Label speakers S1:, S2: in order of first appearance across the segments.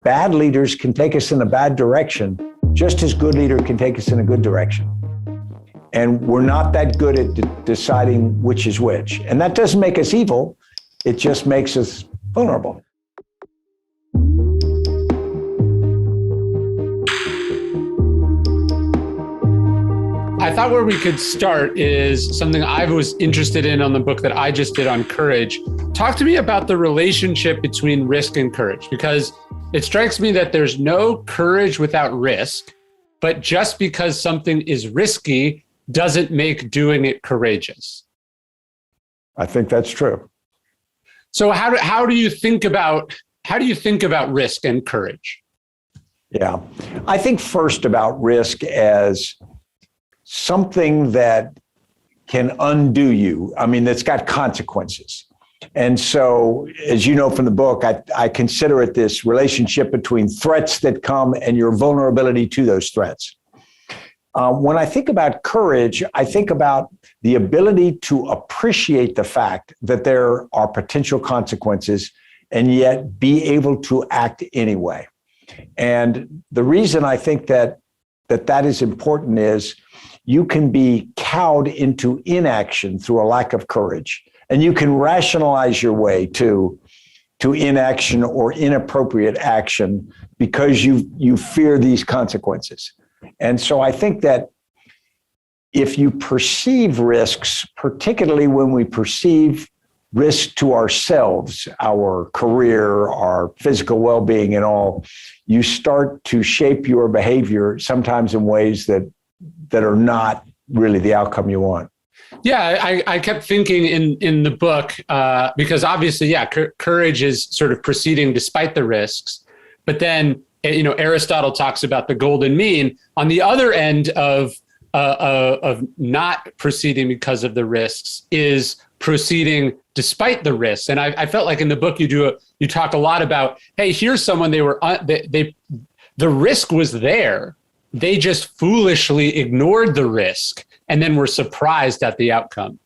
S1: bad leaders can take us in a bad direction, just as good leader can take us in a good direction. And we're not that good at deciding which is which. And that doesn't make us evil. It just makes us vulnerable.
S2: I thought where we could start is something I was interested in on the book that I just did on courage. Talk to me about the relationship between risk and courage, because it strikes me that there's no courage without risk, but just because something is risky doesn't make doing it courageous.
S1: I think that's true.
S2: So how do you think about risk and courage?
S1: Yeah, I think first about risk as something that can undo you. I mean, that's got consequences. And so, as you know from the book, I consider it this relationship between threats that come and your vulnerability to those threats. When I think about courage, I think about the ability to appreciate the fact that there are potential consequences and yet be able to act anyway. And the reason I think that is important is you can be cowed into inaction through a lack of courage, and you can rationalize your way to inaction or inappropriate action because you fear these consequences. And so I think that if you perceive risks, particularly when we perceive risk to ourselves, our career, our physical well-being and all, you start to shape your behavior sometimes in ways that are not really the outcome you want.
S2: Yeah, I kept thinking in the book, because obviously, courage is sort of proceeding despite the risks. But then, Aristotle talks about the golden mean. On the other end of not proceeding because of the risks is proceeding despite the risks. And I felt like in the book you talk a lot about, hey, here's someone the risk was there. They just foolishly ignored the risk and then were surprised at the outcome.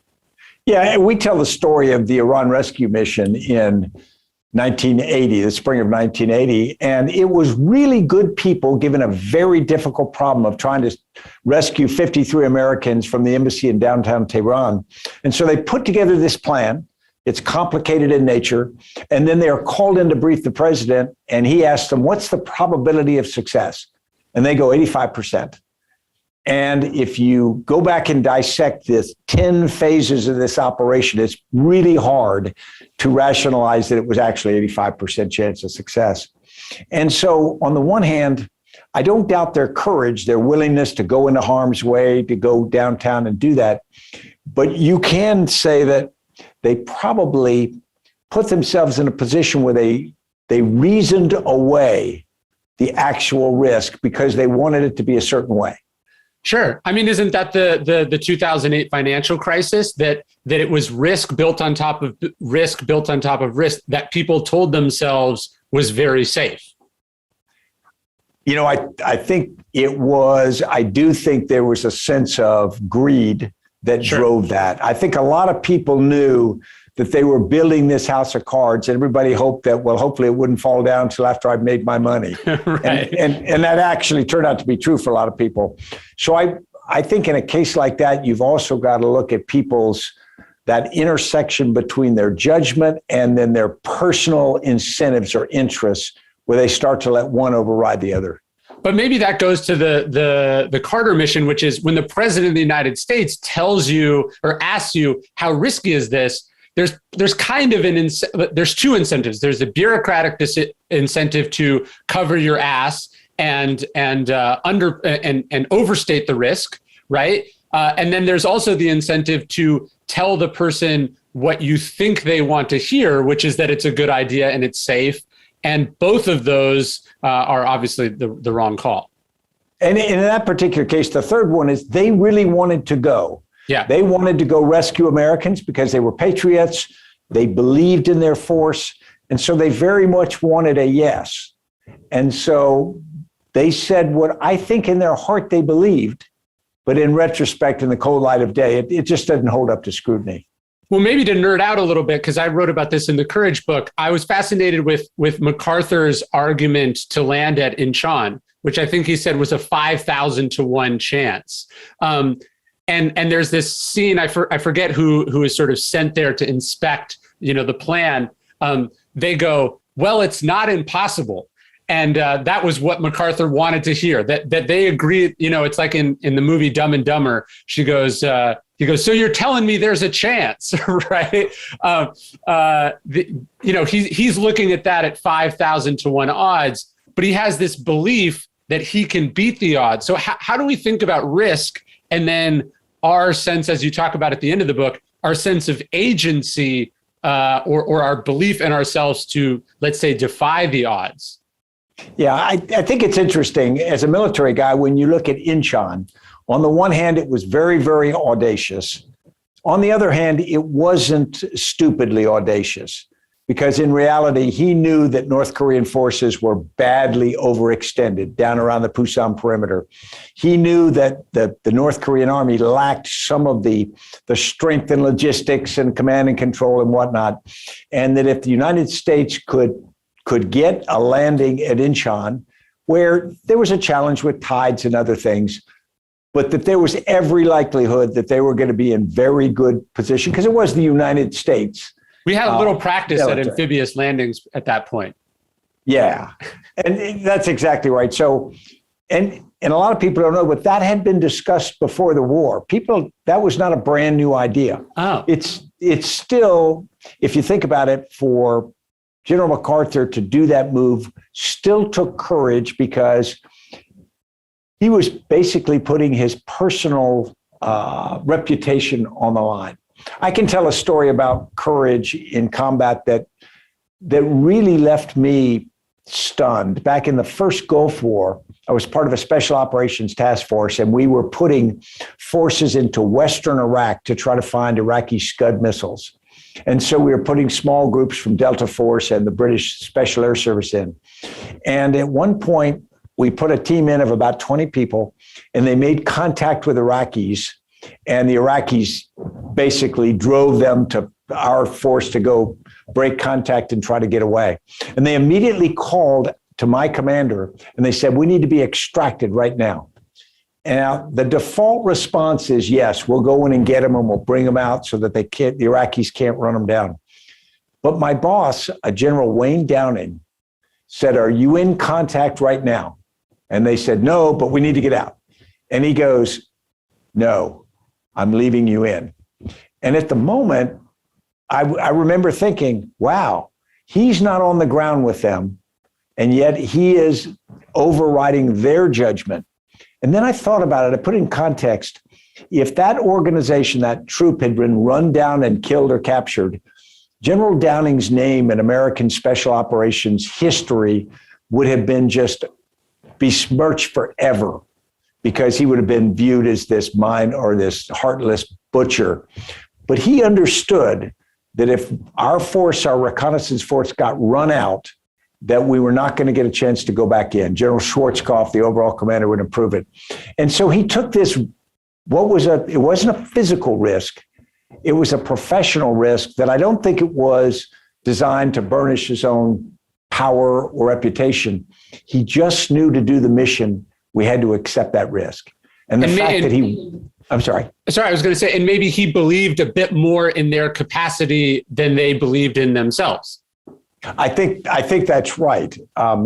S1: Yeah, we tell the story of the Iran rescue mission in 1980, the spring of 1980, and it was really good people given a very difficult problem of trying to rescue 53 Americans from the embassy in downtown Tehran. And so they put together this plan. It's complicated in nature. And then they are called in to brief the president, and he asked them, what's the probability of success? And they go 85%. And if you go back and dissect this 10 phases of this operation, it's really hard to rationalize that it was actually 85% chance of success. And so on the one hand, I don't doubt their courage, their willingness to go into harm's way, to go downtown and do that. But you can say that they probably put themselves in a position where they reasoned away the actual risk because they wanted it to be a certain way.
S2: Sure. I mean, isn't that the 2008 financial crisis, that it was risk built on top of risk built on top of risk that people told themselves was very safe?
S1: I think it was, I do think there was a sense of greed that drove that. I think a lot of people knew that they were building this house of cards. And everybody hoped that, well, hopefully it wouldn't fall down until after I'd made my money.
S2: Right.
S1: And that actually turned out to be true for a lot of people. So I think in a case like that, you've also got to look at that intersection between their judgment and then their personal incentives or interests, where they start to let one override the other.
S2: But maybe that goes to the Carter mission, which is when the president of the United States tells you or asks you, how risky is this? There's kind of there's two incentives. There's the bureaucratic incentive to cover your ass and overstate the risk, right? And then there's also the incentive to tell the person what you think they want to hear, which is that it's a good idea and it's safe. And both of those are obviously the wrong call.
S1: And in that particular case, the third one is they really wanted to go.
S2: Yeah.
S1: They wanted to go rescue Americans because they were patriots. They believed in their force. And so they very much wanted a yes. And so they said what I think in their heart they believed, but in retrospect, in the cold light of day, it just doesn't hold up to scrutiny.
S2: Well, maybe to nerd out a little bit, because I wrote about this in the Courage book, I was fascinated with MacArthur's argument to land at Incheon, which I think he said was a 5,000 to 1 chance. And there's this scene, I forget who is sort of sent there to inspect, the plan. They go, well, it's not impossible. And that was what MacArthur wanted to hear, that they agreed. It's like in the movie Dumb and Dumber, he goes, so you're telling me there's a chance, right? He's looking at that at 5,000 to 1 odds, but he has this belief that he can beat the odds. So how do we think about risk? And then our sense, as you talk about at the end of the book, our sense of agency or our belief in ourselves to, let's say, defy the odds.
S1: Yeah, I think it's interesting as a military guy, when you look at Incheon, on the one hand, it was very, very audacious. On the other hand, it wasn't stupidly audacious, because in reality, he knew that North Korean forces were badly overextended down around the Pusan perimeter. He knew that the North Korean army lacked some of the strength and logistics and command and control and whatnot, and that if the United States could get a landing at Incheon, where there was a challenge with tides and other things, but that there was every likelihood that they were going to be in very good position, because it was the United States.
S2: We had a little practice at amphibious landings at that point.
S1: Yeah, and that's exactly right. So, and a lot of people don't know, but that had been discussed before the war. That was not a brand new idea.
S2: Oh,
S1: it's still, if you think about it, for General MacArthur to do that move still took courage, because he was basically putting his personal reputation on the line. I can tell a story about courage in combat that really left me stunned. Back in the first Gulf War, I was part of a special operations task force, and we were putting forces into Western Iraq to try to find Iraqi Scud missiles. And so we were putting small groups from Delta Force and the British Special Air Service in. And at one point, we put a team in of about 20 people, and they made contact with Iraqis. And the Iraqis basically drove them to our force to go break contact and try to get away. And they immediately called to my commander, and they said, we need to be extracted right now. And the default response is, yes, we'll go in and get them, and we'll bring them out so that the Iraqis can't run them down. But my boss, a General Wayne Downing, said, are you in contact right now? And they said, no, but we need to get out. And he goes, no, I'm leaving you in. And at the moment, I remember thinking, wow, he's not on the ground with them, and yet he is overriding their judgment. And then I thought about it. I put it in context. If that organization, that troop, had been run down and killed or captured, General Downing's name in American Special Operations history would have been just besmirched forever, because he would have been viewed as this heartless butcher. But he understood that if our force, our reconnaissance force, got run out, that we were not going to get a chance to go back in. General Schwarzkopf, the overall commander, would improve it. And so he took this, it wasn't a physical risk, it was a professional risk that I don't think it was designed to burnish his own power or reputation. He just knew to do the mission, we had to accept that risk. And I'm sorry.
S2: Sorry, I was going to say, and maybe he believed a bit more in their capacity than they believed in themselves.
S1: I think that's right.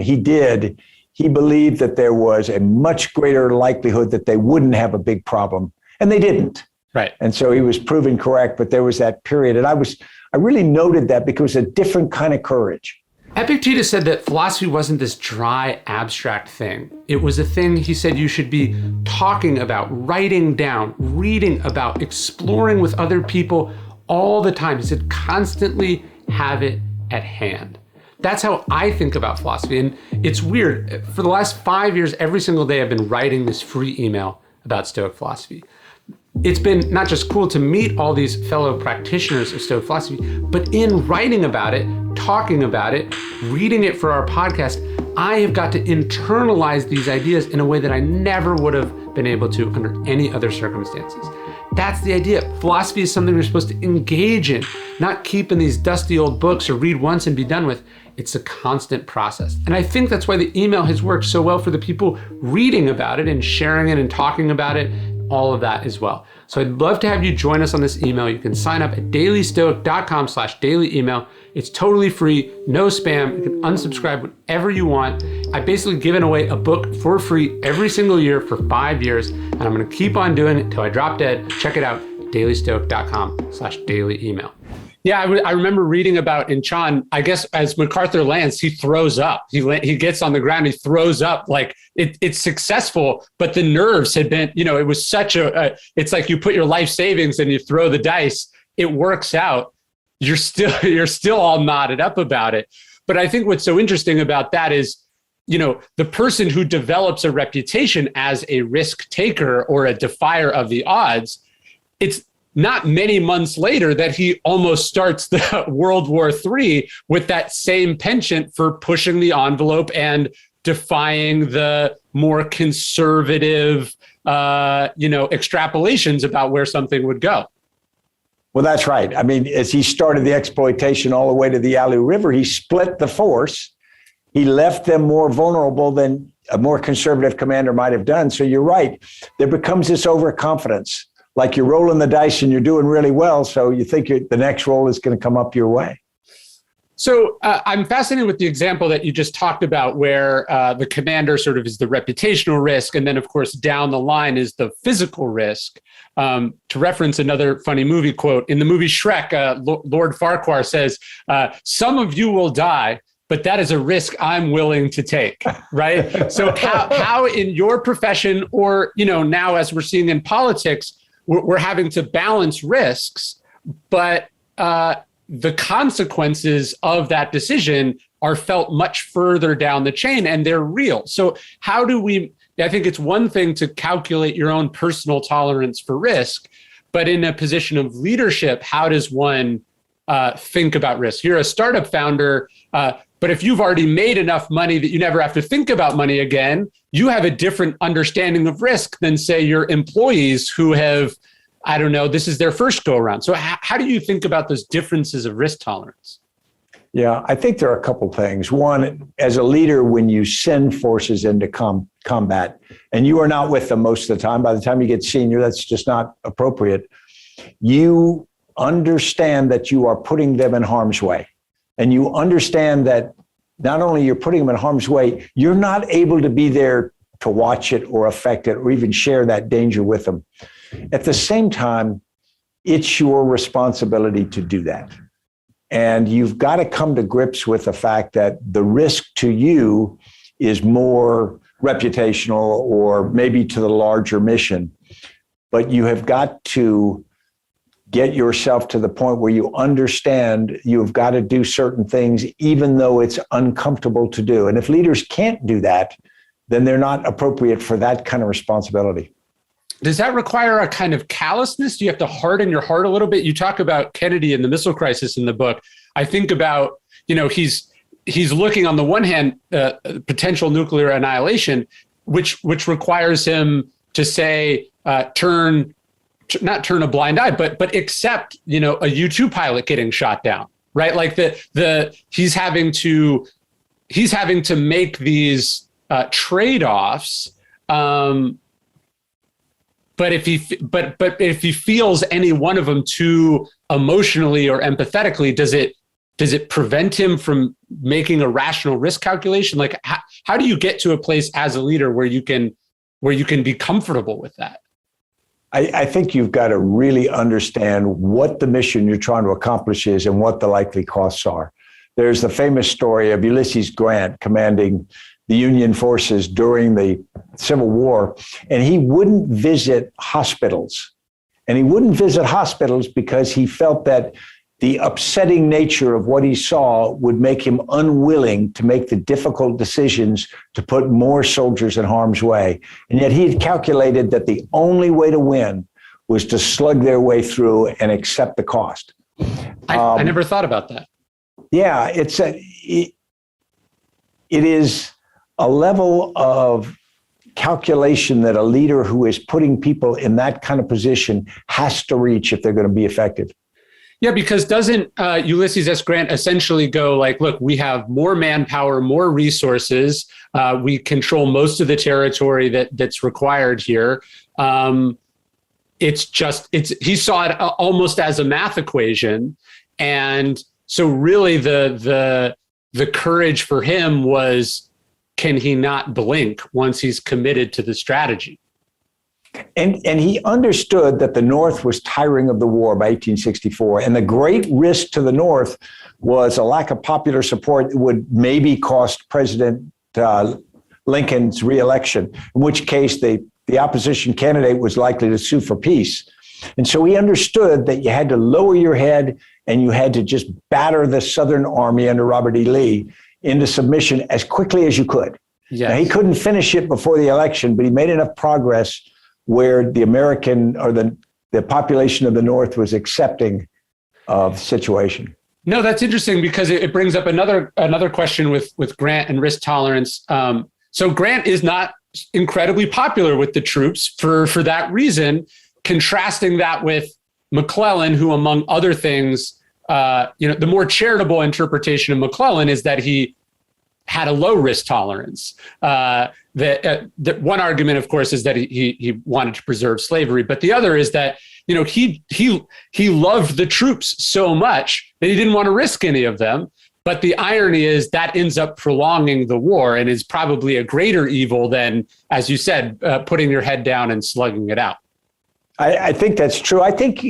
S1: He did. He believed that there was a much greater likelihood that they wouldn't have a big problem, and they didn't.
S2: Right.
S1: And so he was proven correct, but there was that period. And I really noted that because it was a different kind of courage.
S3: Epictetus said that philosophy wasn't this dry, abstract thing. It was a thing, he said, you should be talking about, writing down, reading about, exploring with other people all the time. He said, constantly have it at hand. That's how I think about philosophy. And it's weird. For the last 5 years, every single day, I've been writing this free email about Stoic philosophy. It's been not just cool to meet all these fellow practitioners of Stoic philosophy, but in writing about it, talking about it, reading it for our podcast, I have got to internalize these ideas in a way that I never would have been able to under any other circumstances. That's the idea. Philosophy is something we're supposed to engage in, not keep in these dusty old books or read once and be done with. It's a constant process. And I think that's why the email has worked so well for the people reading about it and sharing it and talking about it, all of that as well. So I'd love to have you join us on this email. You can sign up at dailystoic.com/daily email. It's totally free, no spam. You can unsubscribe whenever you want. I've basically given away a book for free every single year for 5 years, and I'm gonna keep on doing it until I drop dead. Check it out, dailystoic.com/daily email.
S2: Yeah, I remember reading about in Chan, I guess as MacArthur lands, he throws up. He gets on the ground, he throws up. Like it's successful, but the nerves had been, it was such it's like you put your life savings and you throw the dice, it works out. You're still all knotted up about it. But I think what's so interesting about that is, the person who develops a reputation as a risk taker or a defier of the odds, it's not many months later that he almost starts the World War III with that same penchant for pushing the envelope and defying the more conservative, extrapolations about where something would go.
S1: Well, that's right. I mean, as he started the exploitation all the way to the Yalu River, he split the force. He left them more vulnerable than a more conservative commander might have done. So you're right. There becomes this overconfidence. Like you're rolling the dice and you're doing really well, so you think the next roll is going to come up your way.
S2: So I'm fascinated with the example that you just talked about where the commander sort of is the reputational risk, and then, of course, down the line is the physical risk. To reference another funny movie quote, in the movie Shrek, Lord Farquhar says, some of you will die, but that is a risk I'm willing to take, right? So how in your profession or, now as we're seeing in politics, we're having to balance risks, but the consequences of that decision are felt much further down the chain and they're real. So how do I think it's one thing to calculate your own personal tolerance for risk, but in a position of leadership, how does one think about risk? You're a startup founder, but if you've already made enough money that you never have to think about money again, you have a different understanding of risk than, say, your employees who have, this is their first go around. So how do you think about those differences of risk tolerance?
S1: Yeah, I think there are a couple things. One, as a leader, when you send forces into combat and you are not with them most of the time, by the time you get senior, that's just not appropriate. You understand that you are putting them in harm's way. And you understand that not only you're putting them in harm's way, you're not able to be there to watch it or affect it or even share that danger with them. At the same time, it's your responsibility to do that. And you've got to come to grips with the fact that the risk to you is more reputational or maybe to the larger mission. But you have got to get yourself to the point where you understand you've got to do certain things, even though it's uncomfortable to do. And if leaders can't do that, then they're not appropriate for that kind of responsibility.
S2: Does that require a kind of callousness? Do you have to harden your heart a little bit? You talk about Kennedy and the missile crisis in the book. I think about, he's looking on the one hand, potential nuclear annihilation, which requires him to say, not turn a blind eye, but accept, a U-2 pilot getting shot down, right? Like he's having to make these trade-offs. But if he feels any one of them too emotionally or empathetically, does it prevent him from making a rational risk calculation? Like how do you get to a place as a leader where you can be comfortable with that?
S1: I think you've got to really understand what the mission you're trying to accomplish is and what the likely costs are. There's the famous story of Ulysses Grant commanding the Union forces during the Civil War, and he wouldn't visit hospitals. And he wouldn't visit hospitals because he felt that the upsetting nature of what he saw would make him unwilling to make the difficult decisions to put more soldiers in harm's way. And yet he had calculated that the only way to win was to slug their way through and accept the cost.
S2: I never thought about that.
S1: Yeah, it is a level of calculation that a leader who is putting people in that kind of position has to reach if they're going to be effective.
S2: Yeah, because doesn't Ulysses S. Grant essentially go like, look, we have more manpower, more resources. We control most of the territory that's required here. He saw it almost as a math equation. And so really the courage for him was, can he not blink once he's committed to the strategy?
S1: And he understood that the North was tiring of the war by 1864. And the great risk to the North was a lack of popular support that would maybe cost President Lincoln's reelection, in which case the opposition candidate was likely to sue for peace. And so he understood that you had to lower your head and you had to just batter the Southern Army under Robert E. Lee into submission as quickly as you could.
S2: Yes.
S1: Now, he couldn't finish it before the election, but he made enough progress where the American or the population of the North was accepting of the situation.
S2: No, that's interesting because it brings up another question with Grant and risk tolerance. So Grant is not incredibly popular with the troops for that reason, contrasting that with McClellan, who, among other things, the more charitable interpretation of McClellan is that he had a low risk tolerance. That one argument, of course, is that he wanted to preserve slavery, but the other is that he loved the troops so much that he didn't want to risk any of them. But the irony is that ends up prolonging the war and is probably a greater evil than, as you said, putting your head down and slugging it out.
S1: I think that's true. I think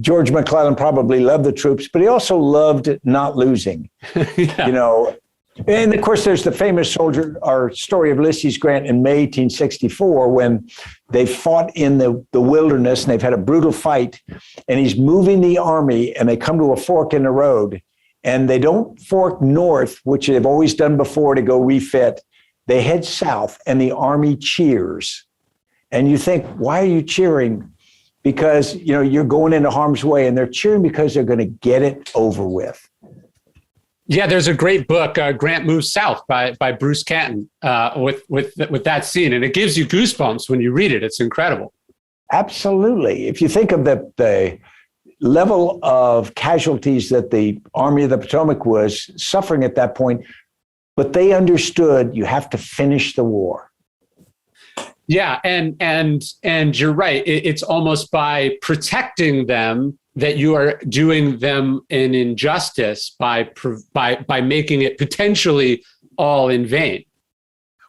S1: George McClellan probably loved the troops, but he also loved not losing. Yeah. And of course, there's the famous story of Ulysses Grant in May 1864, when they fought in the wilderness and they've had a brutal fight, and he's moving the army and they come to a fork in the road, and they don't fork north, which they've always done before to go refit. They head south and the army cheers. And you think, why are you cheering? Because, you're going into harm's way, and they're cheering because they're going to get it over with.
S2: Yeah, there's a great book, Grant Moves South by Bruce Canton, with that scene, and it gives you goosebumps when you read it. It's incredible.
S1: Absolutely. If you think of the level of casualties that the Army of the Potomac was suffering at that point, but they understood you have to finish the war.
S2: Yeah, and you're right. It's almost by protecting them that you are doing them an injustice by making it potentially all in vain.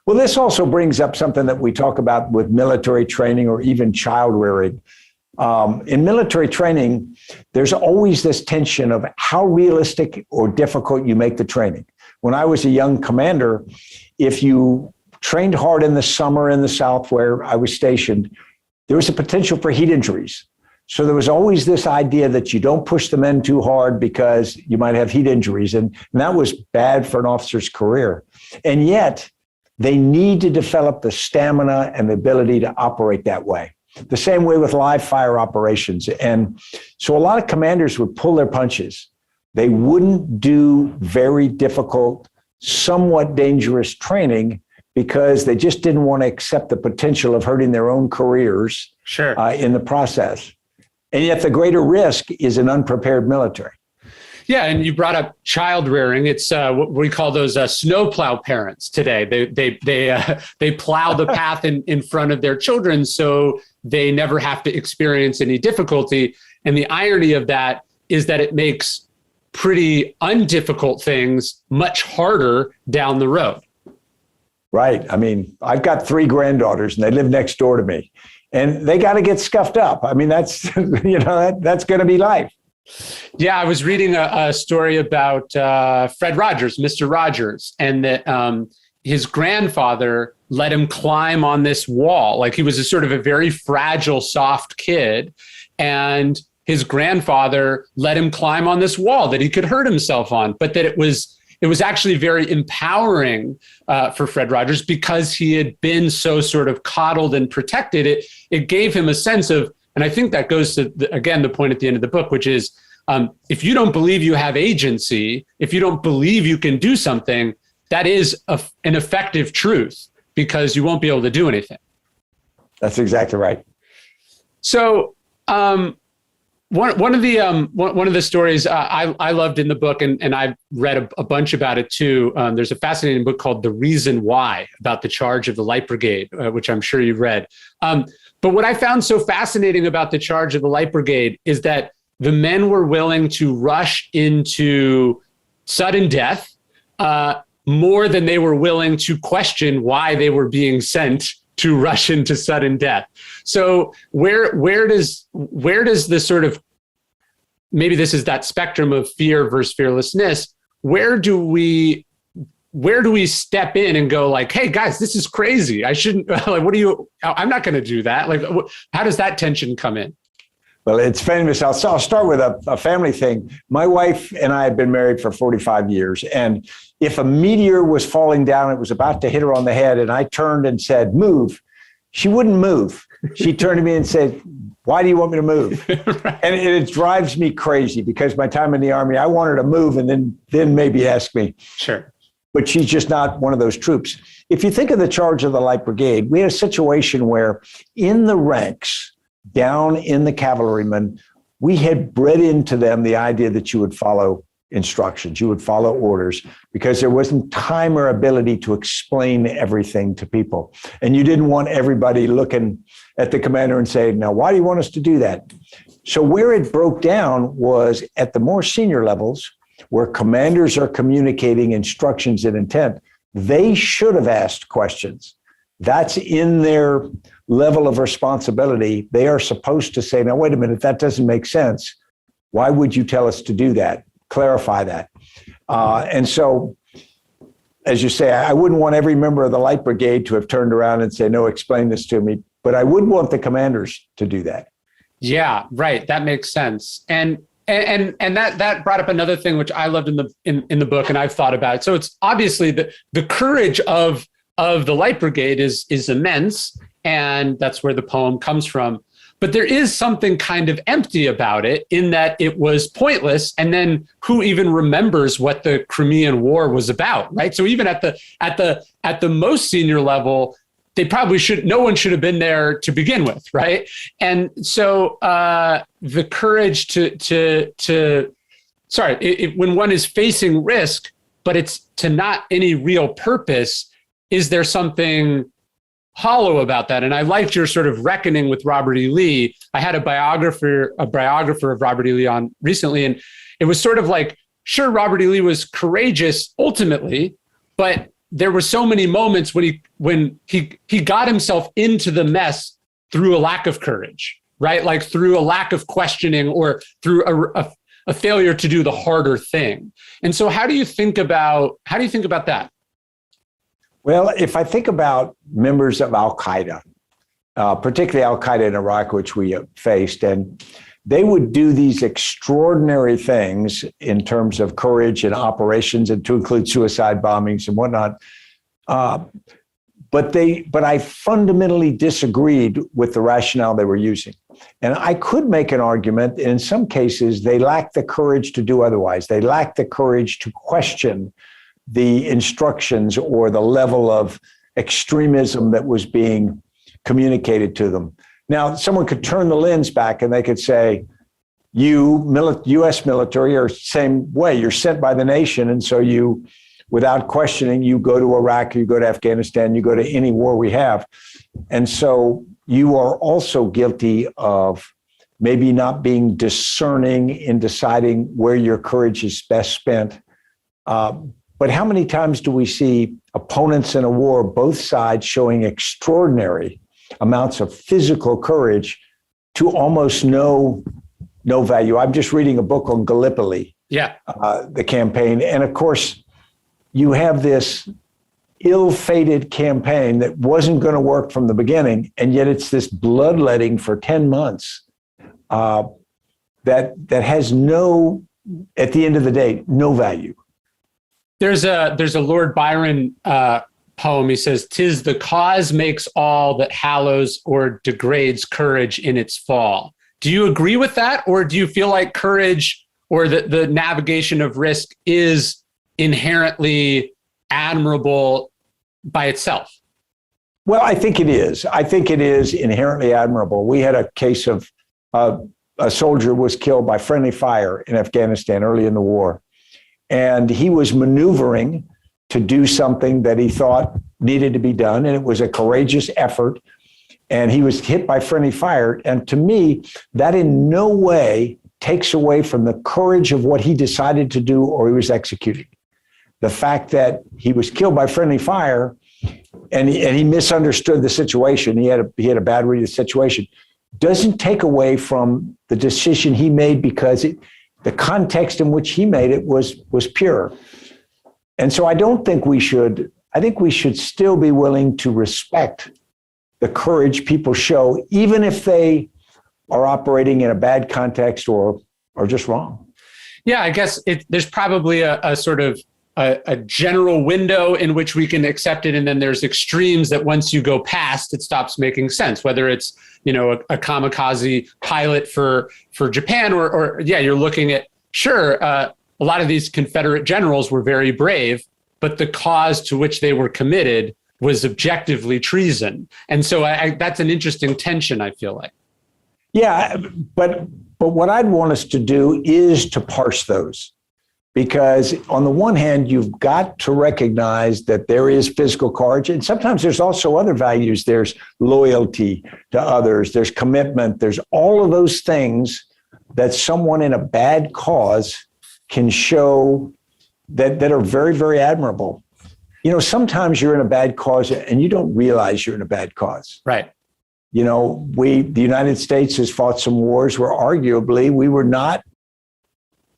S1: Well, this also brings up something that we talk about with military training or even child rearing. In military training, there's always this tension of how realistic or difficult you make the training. When I was a young commander, if you trained hard in the summer in the South where I was stationed, there was a potential for heat injuries. So there was always this idea that you don't push the men too hard because you might have heat injuries. And that was bad for an officer's career. And yet they need to develop the stamina and the ability to operate that way. The same way with live fire operations. And so a lot of commanders would pull their punches. They wouldn't do very difficult, somewhat dangerous training because they just didn't want to accept the potential of hurting their own careers in the process. And yet the greater risk is an unprepared military.
S2: Yeah, and you brought up child rearing. It's what we call those snowplow parents today. They plow the path in front of their children so they never have to experience any difficulty. And the irony of that is that it makes pretty undifficult things much harder down the road.
S1: Right. I mean, I've got 3 granddaughters and they live next door to me. And they got to get scuffed up. I mean, that's, that's going to be life.
S2: Yeah, I was reading a story about Fred Rogers, Mr. Rogers, and that his grandfather let him climb on this wall. Like he was a sort of a very fragile, soft kid. And his grandfather let him climb on this wall that he could hurt himself on, but that it was actually very empowering for Fred Rogers because he had been so sort of coddled and protected. It gave him a sense of, and I think that goes to, again, the point at the end of the book, which is if you don't believe you have agency, if you don't believe you can do something, that is an effective truth. because you won't be able to do anything.
S1: That's exactly right.
S2: So one of the stories I loved in the book, and I've read a bunch about it too. There's a fascinating book called The Reason Why, about the charge of the Light Brigade, which I'm sure you've read. But what I found so fascinating about the charge of the Light Brigade is that the men were willing to rush into sudden death more than they were willing to question why they were being sent to rush into sudden death. So where does the sort of, maybe this is that spectrum of fear versus fearlessness, where do we step in and go like, hey guys, this is crazy. I shouldn't, like, I'm not going to do that. Like, how does that tension come in?
S1: Well, it's famous. I'll start with a family thing. My wife and I have been married for 45 years. And if a meteor was falling down, it was about to hit her on the head, and I turned and said, move, she wouldn't move. She turned to me and said, why do you want me to move? Right. And it drives me crazy, because my time in the Army, I want her to move and then maybe ask me.
S2: Sure.
S1: But she's just not one of those troops. If you think of the charge of the Light Brigade, we had a situation where in the ranks, down in the cavalrymen, we had bred into them the idea that you would follow instructions, you would follow orders, because there wasn't time or ability to explain everything to people. And you didn't want everybody looking at the commander and saying, now, why do you want us to do that? So where it broke down was at the more senior levels, where commanders are communicating instructions and intent. They should have asked questions. That's in their level of responsibility. They are supposed to say, now, wait a minute, that doesn't make sense. Why would you tell us to do that? Clarify that. And so, as you say, I wouldn't want every member of the Light Brigade to have turned around and say, no, explain this to me. But I would want the commanders to do that. Yeah,
S2: right. That makes sense. And that brought up another thing which I loved in the book, and I've thought about it. So it's obviously the courage of the Light Brigade is immense, and that's where the poem comes from. But there is something kind of empty about it, in that it was pointless, and then who even remembers what the Crimean War was about, right? So even at the most senior level, they probably no one should have been there to begin with, right? And so the courage when one is facing risk, but it's to not any real purpose, is there something hollow about that? And I liked your sort of reckoning with Robert E. Lee. I had a biographer of Robert E. Lee on recently, and it was sort of like, sure, Robert E. Lee was courageous ultimately, but there were so many moments when he got himself into the mess through a lack of courage, right? Like through a lack of questioning, or through a failure to do the harder thing. And so how do you think about that?
S1: Well, if I think about members of Al-Qaeda, particularly Al-Qaeda in Iraq, which we faced, and they would do these extraordinary things in terms of courage and operations, and to include suicide bombings and whatnot. But I fundamentally disagreed with the rationale they were using. And I could make an argument, in some cases, they lacked the courage to do otherwise. They lacked the courage to question the instructions or the level of extremism that was being communicated to them. Now, someone could turn the lens back and they could say, U.S. military are the same way. You're sent by the nation. And so you, without questioning, you go to Iraq, you go to Afghanistan, you go to any war we have. And so you are also guilty of maybe not being discerning in deciding where your courage is best spent. But how many times do we see opponents in a war, both sides showing extraordinary amounts of physical courage to almost no value? I'm just reading a book on Gallipoli, the campaign. And of course, you have this ill-fated campaign that wasn't going to work from the beginning. And yet it's this bloodletting for 10 months that has at the end of the day, no value.
S2: There's a Lord Byron poem. He says, "'Tis the cause makes all that hallows or degrades courage in its fall." Do you agree with that? Or do you feel like courage or the navigation of risk is inherently admirable by itself?
S1: Well, I think it is. I think it is inherently admirable. We had a case of a soldier was killed by friendly fire in Afghanistan early in the war. And he was maneuvering to do something that he thought needed to be done. And it was a courageous effort. And he was hit by friendly fire. And to me, that in no way takes away from the courage of what he decided to do or he was executing. The fact that he was killed by friendly fire and he misunderstood the situation, he had a bad read of the situation, doesn't take away from the decision he made, because the context in which he made it was pure. And so I think we should still be willing to respect the courage people show, even if they are operating in a bad context or just wrong.
S2: Yeah, I guess there's probably a sort of a general window in which we can accept it. And then there's extremes that once you go past, it stops making sense, whether it's, a kamikaze pilot for Japan or you're looking at, sure, a lot of these Confederate generals were very brave, but the cause to which they were committed was objectively treason. And so that's an interesting tension, I feel like.
S1: Yeah, but what I'd want us to do is to parse those. Because on the one hand, you've got to recognize that there is physical courage. And sometimes there's also other values. There's loyalty to others. There's commitment. There's all of those things that someone in a bad cause can show that are very, very admirable. Sometimes you're in a bad cause and you don't realize you're in a bad cause.
S2: Right.
S1: The United States has fought some wars where arguably we were not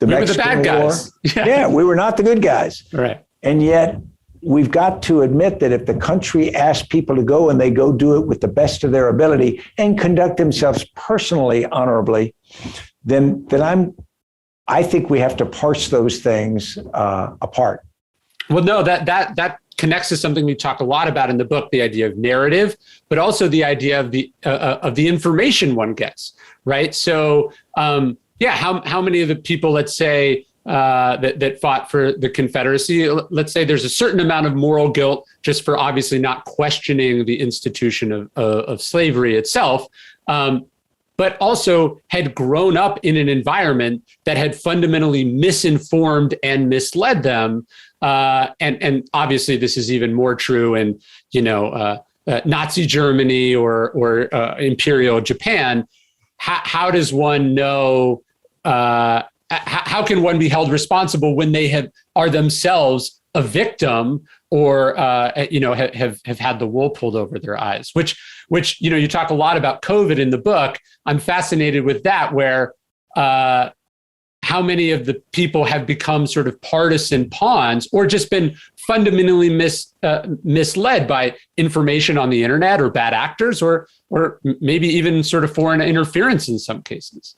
S2: we were the bad guys.
S1: Yeah, we were not the good guys.
S2: Right.
S1: And yet we've got to admit that if the country asks people to go and they go do it with the best of their ability and conduct themselves personally honorably, then I think we have to parse those things apart.
S2: Well, no, that connects to something we talk a lot about in the book, the idea of narrative, but also the idea of the information one gets, right? So, how many of the people, let's say, that fought for the Confederacy, let's say there's a certain amount of moral guilt just for obviously not questioning the institution of slavery itself, but also had grown up in an environment that had fundamentally misinformed and misled them. And obviously this is even more true in, Nazi Germany or Imperial Japan. How does one know, how can one be held responsible when they are themselves a victim or, have had the wool pulled over their eyes, which, you talk a lot about COVID in the book. I'm fascinated with that, where how many of the people have become sort of partisan pawns or just been fundamentally misled by information on the internet or bad actors or maybe even sort of foreign interference in some cases.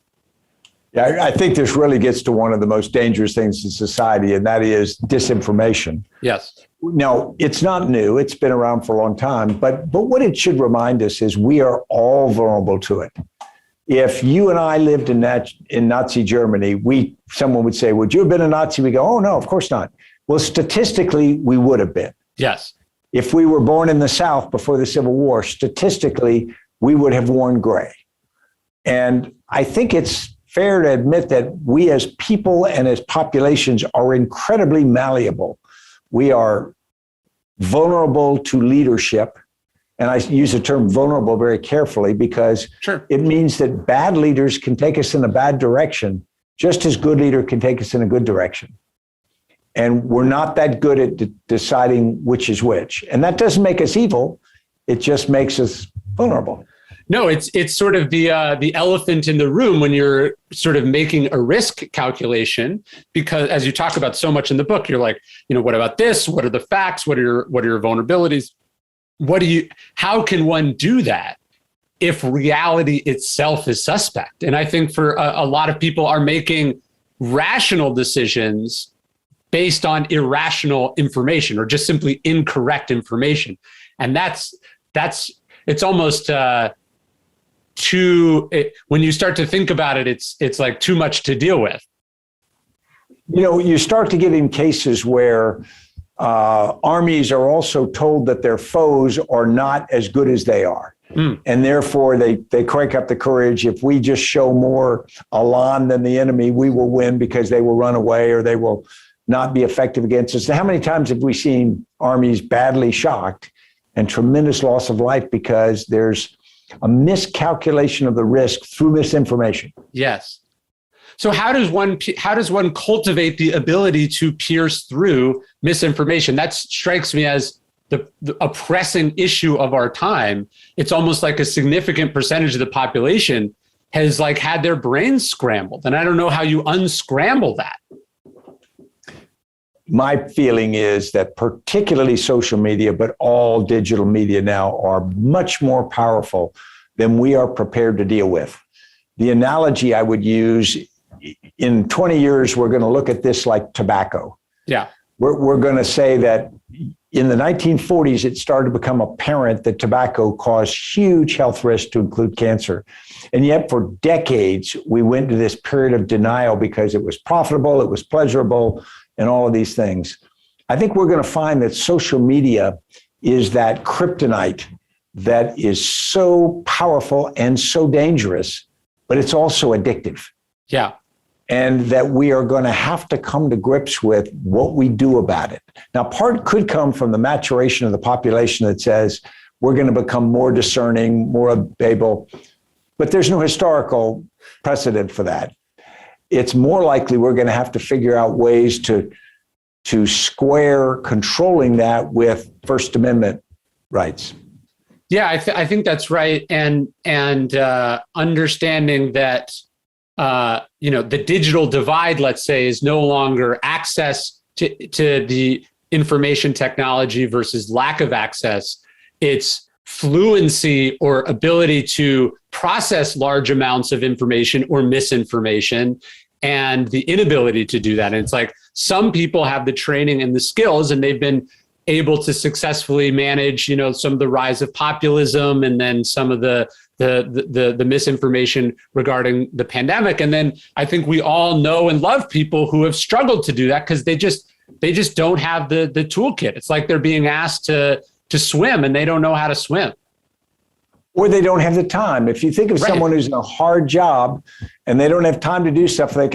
S1: Yeah, I think this really gets to one of the most dangerous things in society, and that is disinformation.
S2: Yes.
S1: Now, it's not new. It's been around for a long time. But what it should remind us is we are all vulnerable to it. If you and I lived in Nazi Germany, someone would say, would you have been a Nazi? We go, oh, no, of course not. Well, statistically, we would have been.
S2: Yes.
S1: If we were born in the South before the Civil War, statistically, we would have worn gray. And I think it's fair to admit that we as people and as populations are incredibly malleable. We are vulnerable to leadership. And I use the term vulnerable very carefully because It means that bad leaders can take us in a bad direction, just as good leader can take us in a good direction. And we're not that good at deciding which is which. And that doesn't make us evil. It just makes us vulnerable.
S2: No, it's sort of the elephant in the room when you're sort of making a risk calculation, because as you talk about so much in the book, you're like, what about this? What are the facts? What are your vulnerabilities? How can one do that if reality itself is suspect? And I think for a lot of people are making rational decisions based on irrational information or just simply incorrect information. And it's almost when you start to think about it, it's like too much to deal with.
S1: You start to get in cases where armies are also told that their foes are not as good as they are. And therefore, they crank up the courage. If we just show more elan than the enemy, we will win because they will run away or they will not be effective against us. Now, how many times have we seen armies badly shocked and tremendous loss of life because there's a miscalculation of the risk through misinformation?
S2: Yes. So how does one cultivate the ability to pierce through misinformation? That strikes me as a pressing issue of our time. It's almost like a significant percentage of the population has like had their brains scrambled. And I don't know how you unscramble that.
S1: My feeling is that particularly social media, but all digital media now are much more powerful than we are prepared to deal with. The analogy I would use, in 20 years, we're going to look at this like tobacco.
S2: Yeah.
S1: We're going to say that in the 1940s, it started to become apparent that tobacco caused huge health risks to include cancer. And yet for decades, we went to this period of denial because it was profitable, it was pleasurable, and all of these things. I think we're going to find that social media is that kryptonite that is so powerful and so dangerous, but it's also addictive.
S2: Yeah.
S1: And that we are going to have to come to grips with what we do about it. Now, part could come from the maturation of the population that says we're going to become more discerning, more able, but there's no historical precedent for that. It's more likely we're going to have to figure out ways to square controlling that with First Amendment rights.
S2: Yeah, I think that's right. And understanding that, the digital divide, let's say, is no longer access to the information technology versus lack of access. It's fluency or ability to process large amounts of information or misinformation and the inability to do that. And it's like some people have the training and the skills and they've been able to successfully manage, some of the rise of populism and then some of the misinformation regarding the pandemic. And then I think we all know and love people who have struggled to do that because they just don't have the toolkit. It's like they're being asked to swim and they don't know how to swim.
S1: Or they don't have the time. If you think of someone who's in a hard job and they don't have time to do stuff, they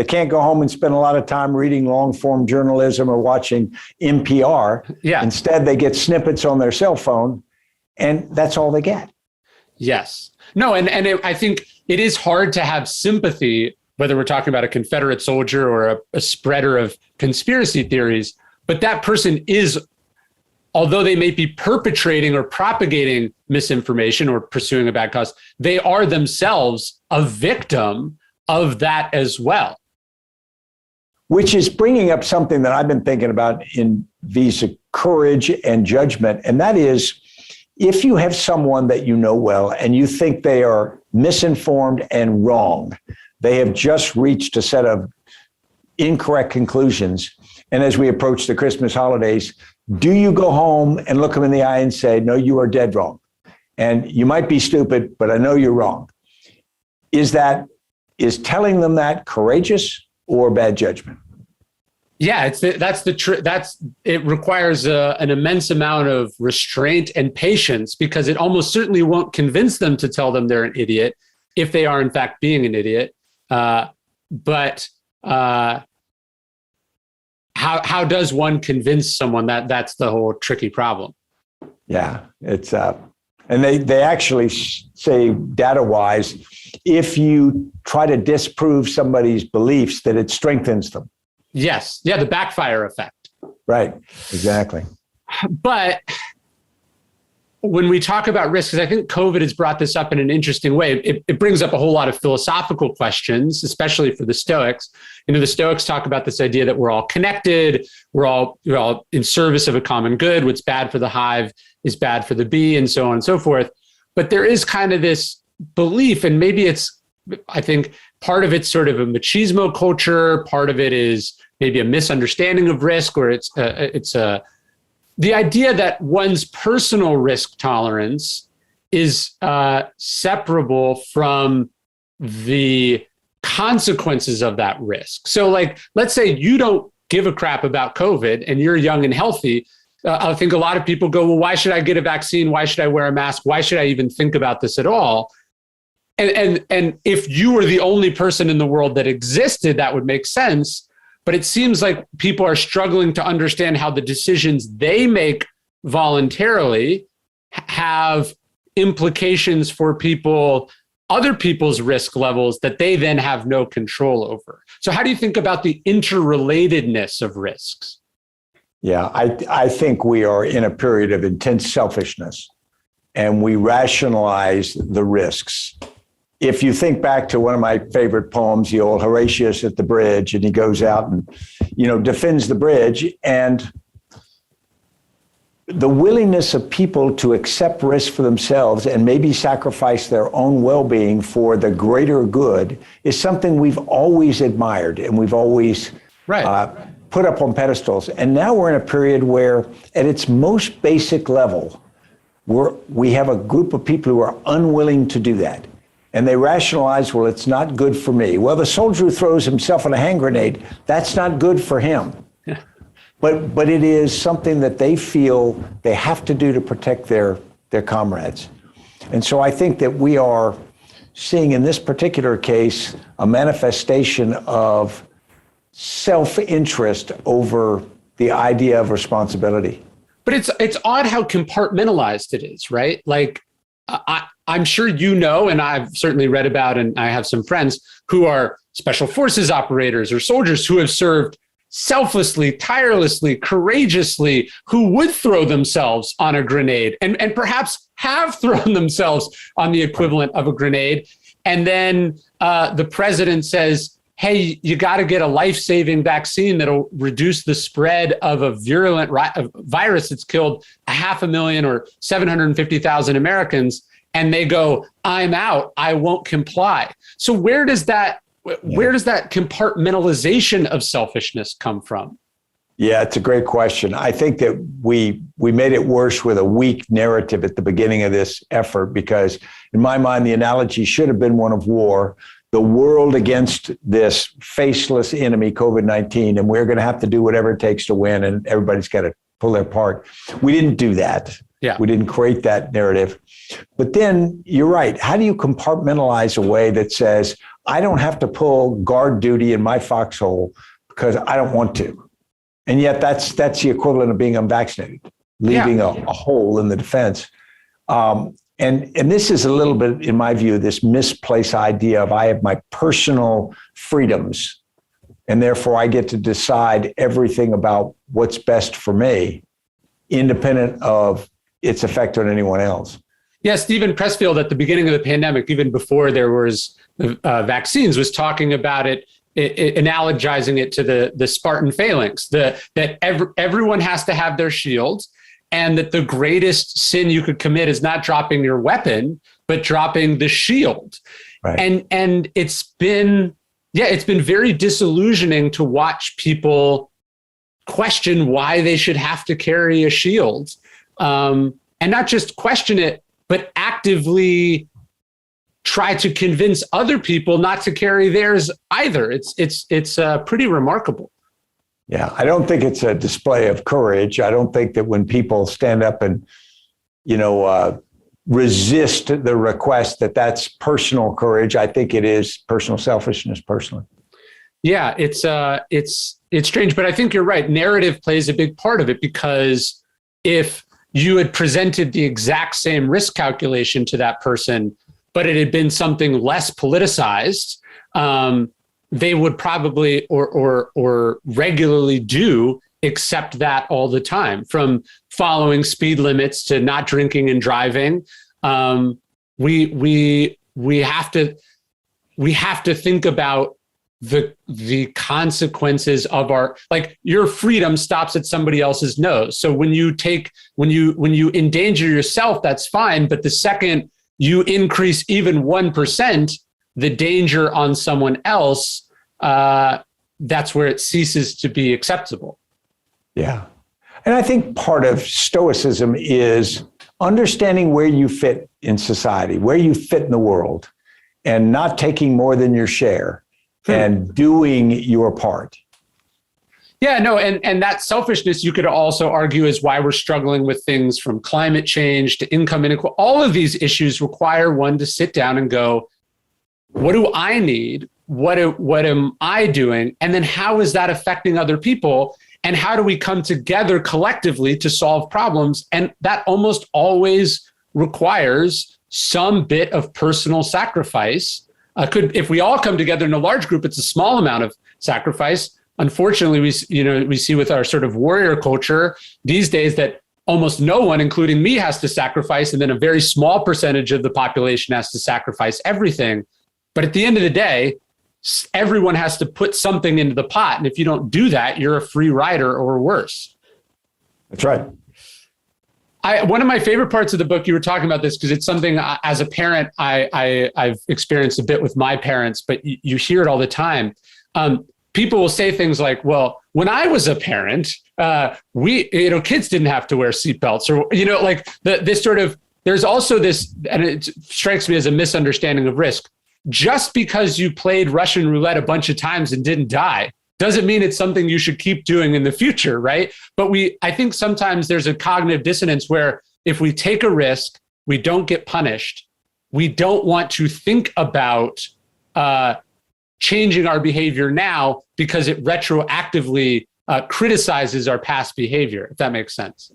S1: can't go home and spend a lot of time reading long form journalism or watching NPR.
S2: Yeah.
S1: Instead, they get snippets on their cell phone and that's all they get.
S2: Yes. No, I think it is hard to have sympathy, whether we're talking about a Confederate soldier or a spreader of conspiracy theories, but that person is, although they may be perpetrating or propagating misinformation or pursuing a bad cause, they are themselves a victim of that as well.
S1: Which is bringing up something that I've been thinking about in vis-a-vis courage and judgment, and that is, if you have someone that you know well and you think they are misinformed and wrong, they have just reached a set of incorrect conclusions. And as we approach the Christmas holidays, do you go home and look them in the eye and say, no, you are dead wrong? And you might be stupid, but I know you're wrong. Is telling them that courageous or bad judgment?
S2: Yeah, it requires an immense amount of restraint and patience because it almost certainly won't convince them to tell them they're an idiot if they are in fact being an idiot. But how does one convince someone that that's the whole tricky problem?
S1: Yeah, it's and they actually say data-wise, if you try to disprove somebody's beliefs, that it strengthens them.
S2: Yes. Yeah, the backfire effect.
S1: Right. Exactly.
S2: But when we talk about risks, I think COVID has brought this up in an interesting way. It brings up a whole lot of philosophical questions, especially for the Stoics. The Stoics talk about this idea that we're all connected, we're all in service of a common good. What's bad for the hive is bad for the bee, and so on and so forth. But there is kind of this belief, and maybe I think part of it's sort of a machismo culture, part of it is maybe a misunderstanding of risk, or it's the idea that one's personal risk tolerance is separable from the consequences of that risk. So like, let's say you don't give a crap about COVID and you're young and healthy, I think a lot of people go, well, why should I get a vaccine? Why should I wear a mask? Why should I even think about this at all? And if you were the only person in the world that existed, that would make sense. But it seems like people are struggling to understand how the decisions they make voluntarily have implications for other people's risk levels that they then have no control over. So how do you think about the interrelatedness of risks?
S1: Yeah, I think we are in a period of intense selfishness, and we rationalize the risks. If you think back to one of my favorite poems, the old Horatius at the bridge, and he goes out and, defends the bridge, and the willingness of people to accept risk for themselves and maybe sacrifice their own well-being for the greater good is something we've always admired and we've always put up on pedestals. And now we're in a period where, at its most basic level, we have a group of people who are unwilling to do that. And they rationalize, well, it's not good for me. Well, the soldier who throws himself in a hand grenade, that's not good for him. Yeah. But it is something that they feel they have to do to protect their comrades. And so I think that we are seeing in this particular case a manifestation of self-interest over the idea of responsibility.
S2: But it's odd how compartmentalized it is, right? Like, I'm sure and I've certainly read about, and I have some friends who are special forces operators or soldiers who have served selflessly, tirelessly, courageously, who would throw themselves on a grenade and perhaps have thrown themselves on the equivalent of a grenade. And then the president says, hey, you got to get a life-saving vaccine that'll reduce the spread of a virulent virus that's killed 500,000 or 750,000 Americans. And they go, I'm out, I won't comply. So where does that compartmentalization of selfishness come from?
S1: Yeah, it's a great question. I think that we made it worse with a weak narrative at the beginning of this effort, because in my mind, the analogy should have been one of war, the world against this faceless enemy, COVID-19, and we're going to have to do whatever it takes to win, and everybody's got to pull their part. We didn't do that.
S2: Yeah.
S1: We didn't create that narrative. But then you're right. How do you compartmentalize a way that says, I don't have to pull guard duty in my foxhole because I don't want to? And yet that's the equivalent of being unvaccinated, leaving a hole in the defense. And this is a little bit, in my view, this misplaced idea of I have my personal freedoms, and therefore I get to decide everything about what's best for me, independent of its effect on anyone else.
S2: Yeah, Stephen Pressfield at the beginning of the pandemic, even before there was vaccines, was talking about it, analogizing it to the Spartan phalanx, that everyone has to have their shields, and that the greatest sin you could commit is not dropping your weapon, but dropping the shield.
S1: Right.
S2: And it's been very disillusioning to watch people question why they should have to carry a shield. And not just question it, but actively try to convince other people not to carry theirs either. It's pretty remarkable.
S1: Yeah, I don't think it's a display of courage. I don't think that when people stand up and, resist the request, that's personal courage. I think it is personal selfishness, personally.
S2: Yeah, it's strange, but I think you're right. Narrative plays a big part of it, because if you had presented the exact same risk calculation to that person, but it had been something less politicized, they would probably or regularly do accept that all the time, from following speed limits to not drinking and driving. We have to think about the consequences of your freedom stops at somebody else's nose. So when you endanger yourself, that's fine. But the second you increase even 1%, the danger on someone else, that's where it ceases to be acceptable.
S1: Yeah. And I think part of Stoicism is understanding where you fit in society, where you fit in the world, and not taking more than your share and doing your part.
S2: Yeah, no, and that selfishness you could also argue is why we're struggling with things from climate change to income inequality. All of these issues require one to sit down and go, what do I need? What am I doing? And then how is that affecting other people? And how do we come together collectively to solve problems? And that almost always requires some bit of personal sacrifice. If we all come together in a large group, it's a small amount of sacrifice. Unfortunately, we see with our sort of warrior culture these days that almost no one, including me, has to sacrifice, and then a very small percentage of the population has to sacrifice everything. But at the end of the day, everyone has to put something into the pot. And if you don't do that, you're a free rider or worse.
S1: That's right.
S2: One of my favorite parts of the book, you were talking about this because it's something as a parent, I've experienced a bit with my parents, but you hear it all the time. People will say things like, well, when I was a parent, kids didn't have to wear seatbelts, or, like this sort of, there's also this, and it strikes me as a misunderstanding of risk. Just because you played Russian roulette a bunch of times and didn't die doesn't mean it's something you should keep doing in the future, right? But I think sometimes there's a cognitive dissonance where if we take a risk, we don't get punished. We don't want to think about changing our behavior now because it retroactively criticizes our past behavior, if that makes sense.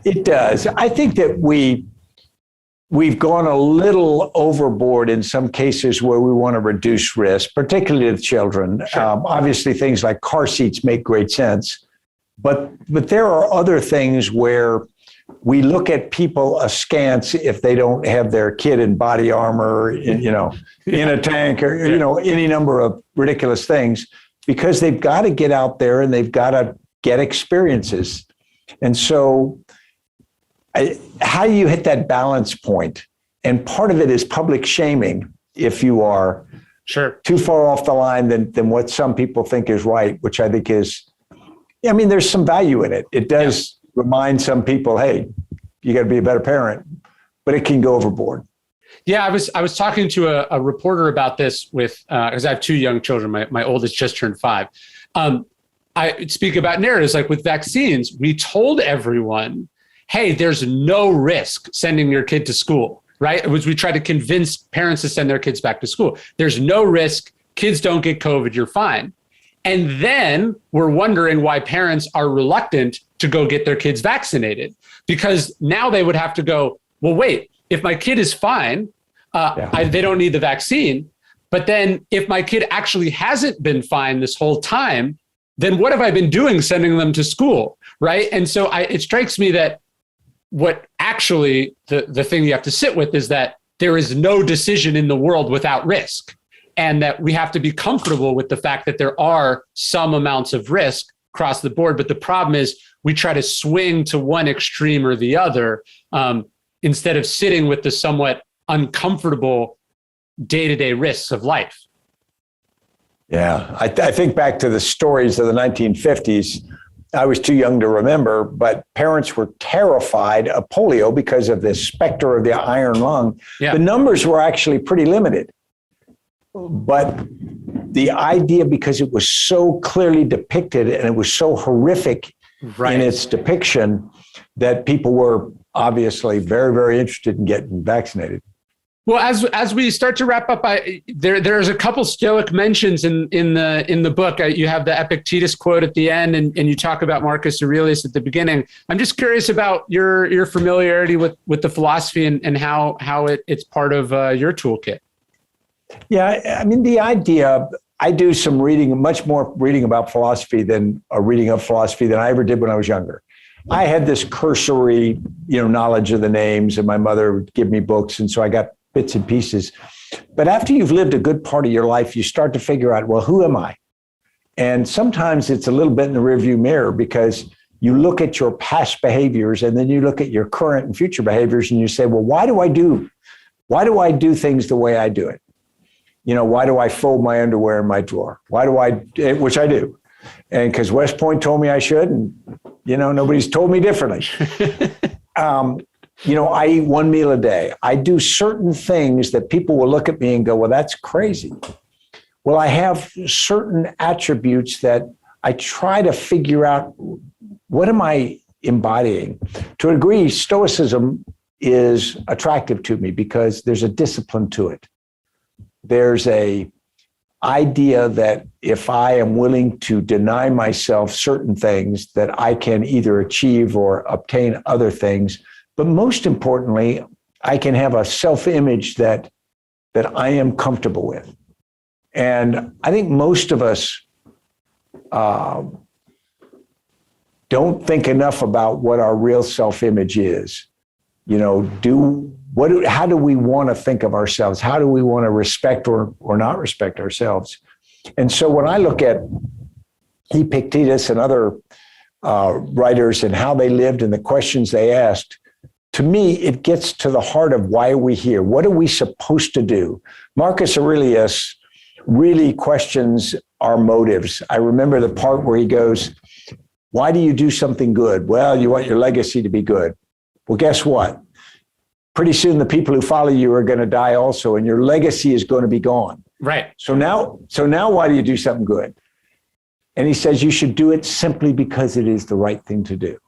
S1: It does. I think that we've gone a little overboard in some cases where we want to reduce risk, particularly to children. Sure. Obviously, things like car seats make great sense, but there are other things where we look at people askance if they don't have their kid in body armor, in a tank, or any number of ridiculous things, because they've got to get out there and they've got to get experiences. And so how do you hit that balance point? And part of it is public shaming if you are too far off the line than what some people think is right, which I think is, there's some value in it. It does remind some people, hey, you got to be a better parent, but it can go overboard.
S2: Yeah, I was talking to a reporter about this because I have two young children. My oldest just turned 5. I speak about narratives like with vaccines. We told everyone, hey, there's no risk sending your kid to school, right? We try to convince parents to send their kids back to school. There's no risk. Kids don't get COVID. You're fine. And then we're wondering why parents are reluctant to go get their kids vaccinated, because now they would have to go, well, wait, if my kid is fine, they don't need the vaccine. But then if my kid actually hasn't been fine this whole time, then what have I been doing sending them to school, right? And so it strikes me that what actually the thing you have to sit with is that there is no decision in the world without risk, and that we have to be comfortable with the fact that there are some amounts of risk across the board. But the problem is we try to swing to one extreme or the other instead of sitting with the somewhat uncomfortable day-to-day risks of life.
S1: Yeah, I think back to the stories of the 1950s. I was too young to remember, but parents were terrified of polio because of the specter of the iron lung. Yeah. The numbers were actually pretty limited. But the idea, because it was so clearly depicted and it was so horrific in its depiction, that people were obviously very, very interested in getting vaccinated.
S2: Well, as we start to wrap up, there's a couple Stoic mentions in the book. You have the Epictetus quote at the end, and you talk about Marcus Aurelius at the beginning. I'm just curious about your familiarity with the philosophy and how it's part of your toolkit.
S1: Yeah, the idea, I do some reading, much more reading about philosophy than a reading of philosophy than I ever did when I was younger. I had this cursory, knowledge of the names, and my mother would give me books, and so I got bits and pieces. But after you've lived a good part of your life, you start to figure out, well, who am I? And sometimes it's a little bit in the rearview mirror, because you look at your past behaviors and then you look at your current and future behaviors and you say, well, why do I do things the way I do it? Why do I fold my underwear in my drawer? Which I do. And because West Point told me I should, and, nobody's told me differently. I eat one meal a day. I do certain things that people will look at me and go, well, that's crazy. Well, I have certain attributes that I try to figure out, what am I embodying? To a degree, Stoicism is attractive to me because there's a discipline to it. There's a idea that if I am willing to deny myself certain things, that I can either achieve or obtain other things. But most importantly, I can have a self-image that I am comfortable with. And I think most of us don't think enough about what our real self-image is. You know, how do we want to think of ourselves? How do we want to respect or not respect ourselves? And so when I look at Epictetus and other writers and how they lived and the questions they asked, to me, it gets to the heart of why are we here? What are we supposed to do? Marcus Aurelius really questions our motives. I remember the part where he goes, why do you do something good? Well, you want your legacy to be good. Well, guess what? Pretty soon the people who follow you are going to die also, and your legacy is going to be gone.
S2: Right.
S1: So now why do you do something good? And he says you should do it simply because it is the right thing to do.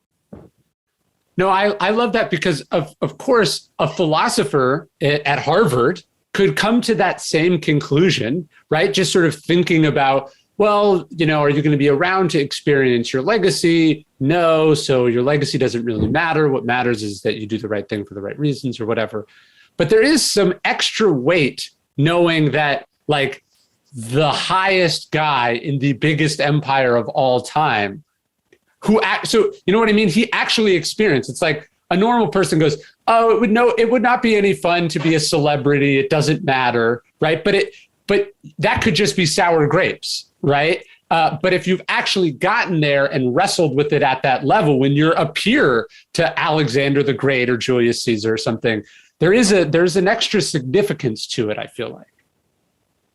S2: No, I love that because of course, a philosopher at Harvard could come to that same conclusion, right? Just sort of thinking about, well, you know, are you going to be around to experience your legacy? No. So your legacy doesn't really matter. What matters is that you do the right thing for the right reasons or whatever. But there is some extra weight knowing that, like, the highest guy in the biggest empire of all time, so you know what I mean? He actually experienced. It's like a normal person goes, oh, it would not be any fun to be a celebrity. It doesn't matter, right? But that could just be sour grapes, right? But if you've actually gotten there and wrestled with it at that level, when you're a peer to Alexander the Great or Julius Caesar or something, there's an extra significance to it, I feel like.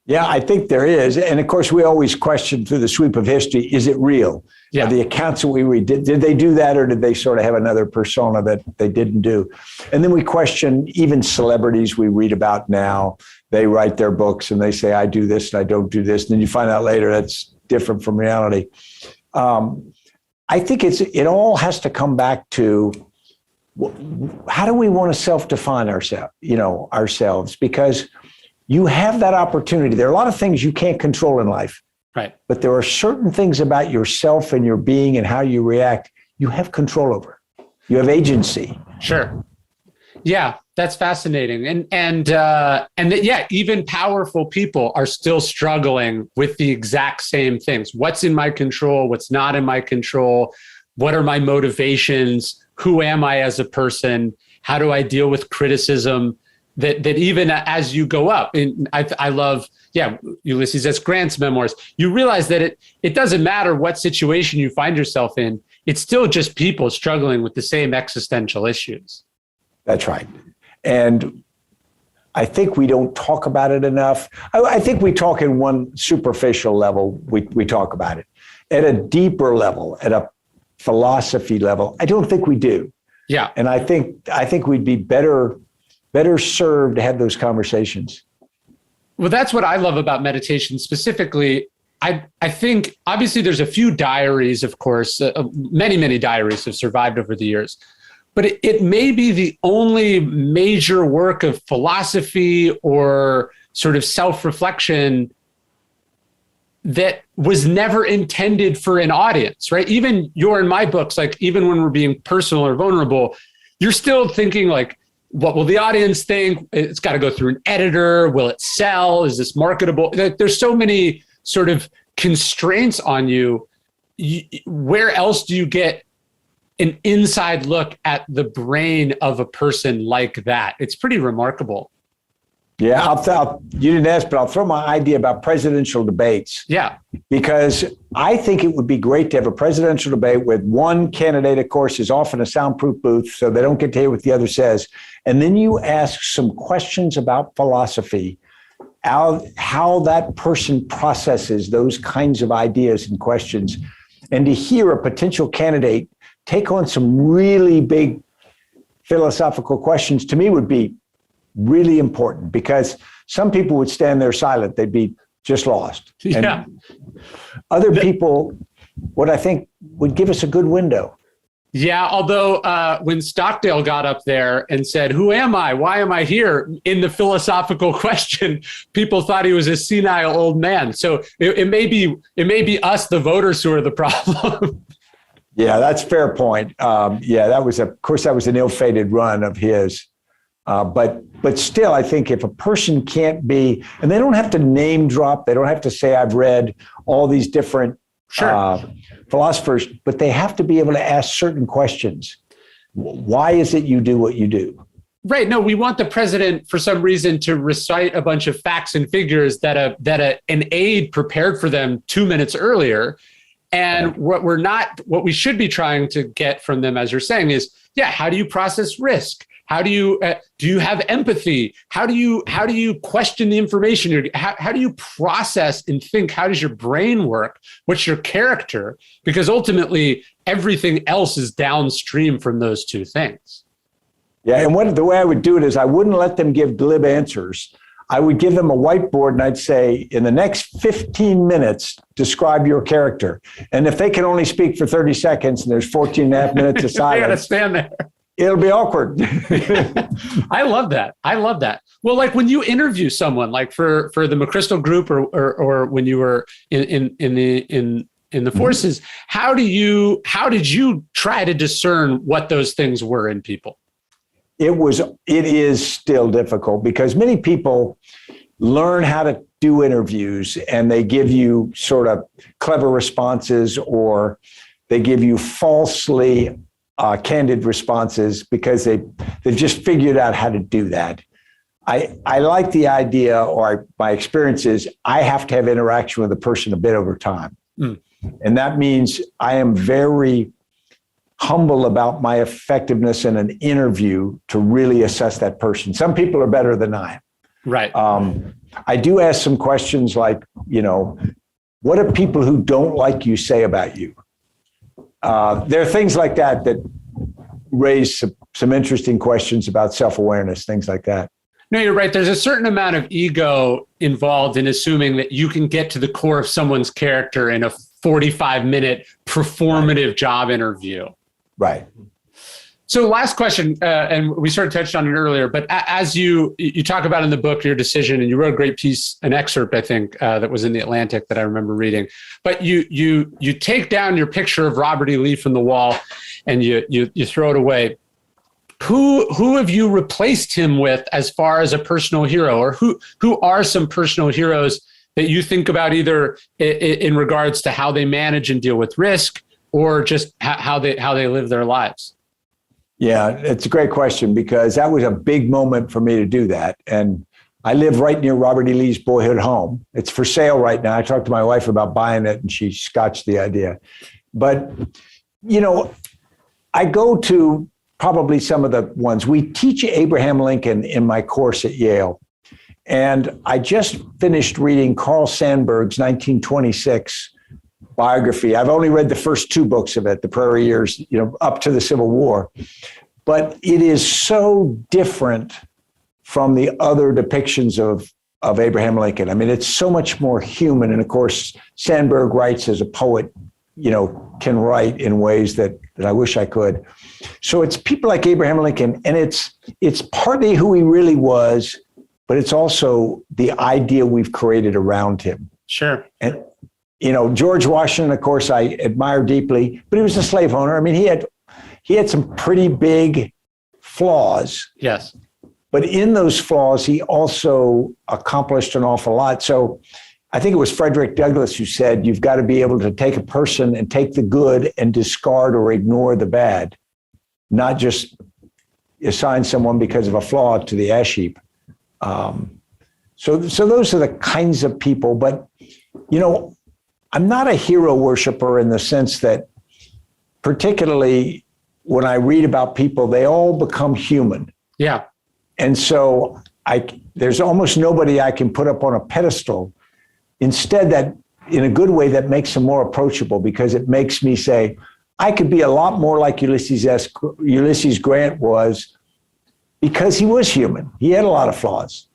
S1: Yeah, I think there is. And of course, we always question through the sweep of history, is it real? Yeah. The accounts that we read, did they do that, or did they sort of have another persona that they didn't do? And then we question even celebrities we read about now. They write their books and they say, I do this and I don't do this. And then you find out later that's different from reality. I think it all has to come back to, how do we want to self-define ourselves? Because you have that opportunity. There are a lot of things you can't control in life.
S2: Right. But
S1: there are certain things about yourself and your being and how you react you have control over. You have agency.
S2: Sure. Yeah, that's fascinating. And that, yeah, even powerful people are still struggling with the exact same things. What's in my control? What's not in my control? What are my motivations? Who am I as a person? How do I deal with criticism? That even as you go up, and I love, Ulysses S. Grant's memoirs, you realize that it doesn't matter what situation you find yourself in. It's still just people struggling with the same existential issues.
S1: That's right. And I think we don't talk about it enough. I think we talk in one superficial level. We talk about it. At a deeper level, at a philosophy level, I don't think we do.
S2: Yeah.
S1: And I think we'd be better served to have those conversations.
S2: Well, that's what I love about meditation specifically. I think obviously there's a few diaries, of course, many diaries have survived over the years, but it may be the only major work of philosophy or sort of self-reflection that was never intended for an audience, right? Even your and my books, like even when we're being personal or vulnerable, you're still thinking like, what will the audience think? It's got to go through an editor. Will it sell? Is this marketable? There's so many sort of constraints on you. Where else do you get an inside look at the brain of a person like that? It's pretty remarkable.
S1: Yeah, you didn't ask, but I'll throw my idea about presidential debates.
S2: Yeah.
S1: Because I think it would be great to have a presidential debate with one candidate, of course, is off in a soundproof booth so they don't get to hear what the other says. And then you ask some questions about philosophy, how that person processes those kinds of ideas and questions. And to hear a potential candidate take on some really big philosophical questions, to me, would be really important, because some people would stand there silent. They'd be just lost.
S2: Yeah.
S1: And other people what I think would give us a good window.
S2: Yeah, although when Stockdale got up there and said, "Who am I? Why am I here?" in the philosophical question, people thought he was a senile old man. So it may be us, the voters, who are the problem.
S1: Yeah, that's a fair point. That was an ill-fated run of his. But still, I think if a person can't be, and they don't have to name drop, they don't have to say, I've read all these different philosophers, but they have to be able to ask certain questions. Why is it you do what you do?
S2: Right. No, we want the president, for some reason, to recite a bunch of facts and figures that an aide prepared for them 2 minutes earlier. And what we should be trying to get from them, as you're saying, is, how do you process risk? How do you have empathy? How do you question the information? How do you process and think? How does your brain work? What's your character? Because ultimately, everything else is downstream from those two things.
S1: Yeah, and the way I would do it is I wouldn't let them give glib answers. I would give them a whiteboard and I'd say, in the next 15 minutes, describe your character. And if they can only speak for 30 seconds and there's 14 and a half minutes of silence,
S2: they gotta stand there.
S1: It'll be awkward.
S2: I love that. Well, like when you interview someone, like for the McChrystal group or when you were in the forces, how did you try to discern what those things were in people?
S1: It is still difficult because many people learn how to do interviews and they give you sort of clever responses, or they give you falsely candid responses because they've just figured out how to do that. I like the idea, or my experience is, I have to have interaction with a person a bit over time. And that means I am very humble about my effectiveness in an interview to really assess that person. Some people are better than I am.
S2: Right.
S1: I do ask some questions like, what do people who don't like you say about you? There are things like that raise some interesting questions about self-awareness, things like that.
S2: No, you're right. There's a certain amount of ego involved in assuming that you can get to the core of someone's character in a 45-minute performative job interview.
S1: Right.
S2: So last question, and we sort of touched on it earlier, but as you talk about in the book, your decision, and you wrote a great piece, an excerpt, I think, that was in the Atlantic that I remember reading, but you take down your picture of Robert E. Lee from the wall and you throw it away. Who have you replaced him with as far as a personal hero, or who are some personal heroes that you think about, either in regards to how they manage and deal with risk, or just how they live their lives?
S1: Yeah, it's a great question, because that was a big moment for me to do that. And I live right near Robert E. Lee's boyhood home. It's for sale right now. I talked to my wife about buying it and she scotched the idea. But, I go to probably some of the ones. We teach Abraham Lincoln in my course at Yale. And I just finished reading Carl Sandburg's 1926 biography. I've only read the first 2 books of it, the Prairie Years, up to the Civil War. But it is so different from the other depictions of Abraham Lincoln. I mean, it's so much more human. And of course, Sandburg writes as a poet, can write in ways that I wish I could. So it's people like Abraham Lincoln, and it's partly who he really was, but it's also the idea we've created around him.
S2: Sure.
S1: And George Washington, of course, I admire deeply, but he was a slave owner. I mean, he had some pretty big flaws.
S2: Yes.
S1: But in those flaws, he also accomplished an awful lot. So I think it was Frederick Douglass who said, you've got to be able to take a person and take the good and discard or ignore the bad, not just assign someone because of a flaw to the ash heap. So those are the kinds of people. But, I'm not a hero worshiper in the sense that, particularly when I read about people, they all become human.
S2: Yeah.
S1: And so there's almost nobody I can put up on a pedestal. Instead, that in a good way, that makes them more approachable, because it makes me say, I could be a lot more like Ulysses Grant was, because he was human. He had a lot of flaws.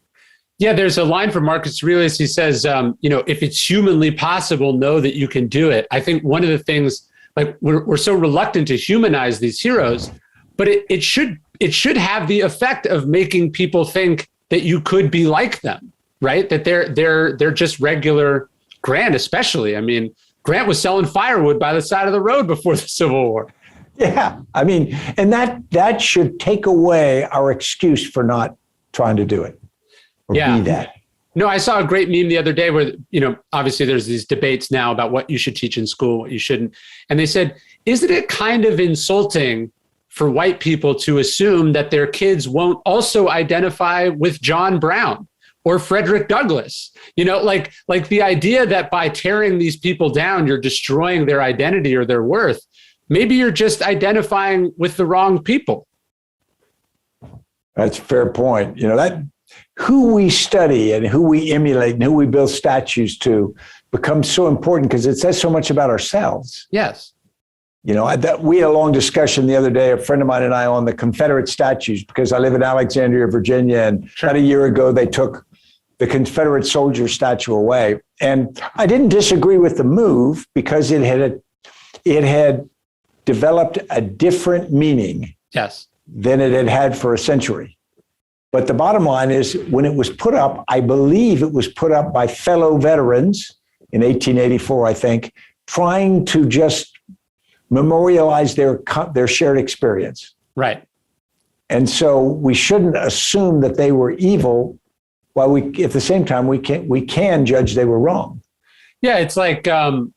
S2: Yeah, there's a line from Marcus Aurelius. He says, if it's humanly possible, know that you can do it. I think one of the things, like we're so reluctant to humanize these heroes, but it should have the effect of making people think that you could be like them, right? That they're just regular. Grant, especially. I mean, Grant was selling firewood by the side of the road before the Civil War.
S1: Yeah, I mean, and that should take away our excuse for not trying to do it. Or be that.
S2: No, I saw a great meme the other day where, obviously there's these debates now about what you should teach in school, what you shouldn't. And they said, isn't it kind of insulting for white people to assume that their kids won't also identify with John Brown or Frederick Douglass? Like the idea that by tearing these people down, you're destroying their identity or their worth. Maybe you're just identifying with the wrong people.
S1: That's a fair point. That who we study and who we emulate and who we build statues to becomes so important because it says so much about ourselves.
S2: Yes.
S1: We had a long discussion the other day, a friend of mine and I, on the Confederate statues, because I live in Alexandria, Virginia, and about a year ago, they took the Confederate soldier statue away. And I didn't disagree with the move because it had developed a different meaning than it had for a century. But the bottom line is, when it was put up, I believe it was put up by fellow veterans in 1884, I think, trying to just memorialize their shared experience.
S2: Right.
S1: And so we shouldn't assume that they were evil, while at the same time, we can judge they were wrong.
S2: Yeah, it's like